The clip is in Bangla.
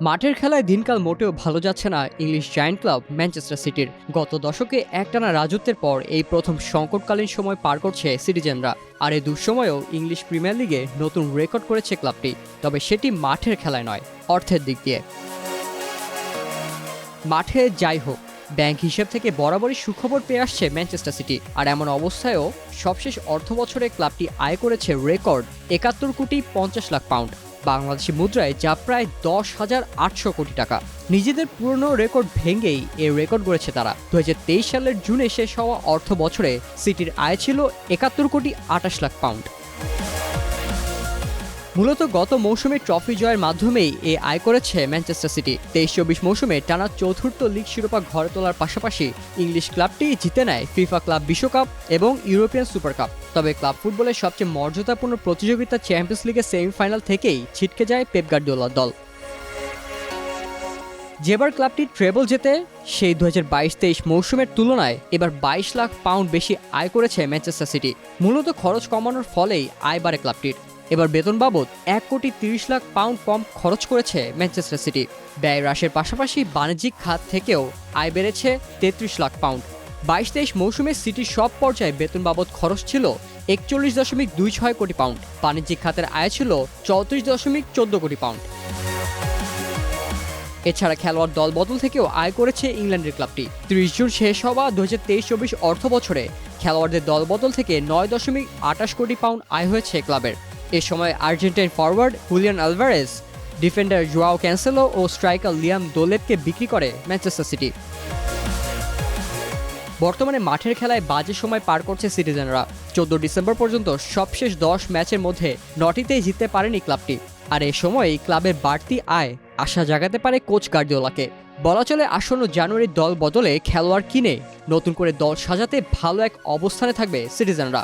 মাঠের খেলায় দিনকাল মোটেও ভালো যাচ্ছে না ইংলিশ জায়ান্ট ক্লাব ম্যানচেস্টার সিটির। গত দশকে একটানা রাজত্বের পর এই প্রথম সংকটকালীন সময় পার করছে সিটিজেনরা। আর এই দুঃসময়েও ইংলিশ প্রিমিয়ার লিগে নতুন রেকর্ড করেছে ক্লাবটি, তবে সেটি মাঠের খেলায় নয়, অর্থের দিক দিয়ে। মাঠে যাই হোক, ব্যাংক হিসেব থেকে বরাবরই সুখবর পেয়ে আসছে ম্যানচেস্টার সিটি। আর এমন অবস্থায়ও সবশেষ অর্থ বছরে ক্লাবটি আয় করেছে রেকর্ড ৭১,৫০,০০,০০০ পাউন্ড, বাংলাদেশি মুদ্রায় যা প্রায় ১০,৮০০ কোটি টাকা। নিজেদের পুরনো রেকর্ড ভেঙেই এই রেকর্ড গড়েছে তারা। ২০২৩ সালের জুনে শেষ হওয়া অর্থ বছরে সিটির আয় ছিল ৭১,২৮,০০,০০০ পাউন্ড। মূলত গত মৌসুমে ট্রফি জয়ের মাধ্যমেই এ আয় করেছে ম্যানচেস্টার সিটি। ২৩-২৪ মৌসুমে টানা চতুর্থ লিগ শিরোপা ঘরে তোলার পাশাপাশি ইংলিশ ক্লাবটি জিতে নেয় ফিফা ক্লাব বিশ্বকাপ এবং ইউরোপিয়ান সুপার কাপ। তবে ক্লাব ফুটবলের সবচেয়ে মর্যাদাপূর্ণ প্রতিযোগিতা চ্যাম্পিয়ন্স লিগের সেমিফাইনাল থেকেই ছিটকে যায় পেপ গার্দিওলার দল। যেবার ক্লাবটি ট্রেবল জেতে, সেই ২০২২-২৩ মৌসুমের তুলনায় এবার ২২ লাখ পাউন্ড বেশি আয় করেছে ম্যানচেস্টার সিটি। মূলত খরচ কমানোর ফলেই আয় বাড়ে ক্লাবটির। এবার বেতন বাবদ ১,৩০,০০,০০০ পাউন্ড কম খরচ করেছে ম্যানচেস্টার সিটি। ব্যয় হ্রাসের পাশাপাশি বাণিজ্যিক খাত থেকেও আয় বেড়েছে ৩৩ লাখ পাউন্ড। ২২-২৩ মৌসুমে সিটির সব পর্যায়ে বেতন বাবদ খরচ ছিল ৪১,২৬ কোটি পাউন্ড। বাণিজ্যিক খাতের আয় ছিল ৩৪,১৪ কোটি পাউন্ড। এছাড়া খেলোয়াড় দল বদল থেকেও আয় করেছে ইংল্যান্ডের ক্লাবটি। ৩০ জুন শেষ হওয়া ২০২৩-২৪ অর্থ বছরে খেলোয়াড়দের দল বদল থেকে ৯,২৮ কোটি পাউন্ড আয় হয়েছে ক্লাবের। এ সময় Argentine forward Julian Alvarez, defender João Cancelo ও স্ট্রাইকার লিয়াম দোলেবকে বিক্রি করে ম্যানচেস্টার সিটি। বর্তমানে মাঠের খেলায় বাজে সময় পার করছে সিটিজেনরা। ১৪ ডিসেম্বর পর্যন্ত সবশেষ ১০ ম্যাচের মধ্যে ৯টিতেই জিততে পারেনি ক্লাবটি। আর এ সময় ক্লাবের বাড়তি আয় আশা জাগাতে পারে কোচ গার্দিওলাকে। বলা চলে আসন্ন জানুয়ারির দল বদলে খেলোয়াড় কিনে নতুন করে দল সাজাতে ভালো এক অবস্থানে থাকবে সিটিজেনরা।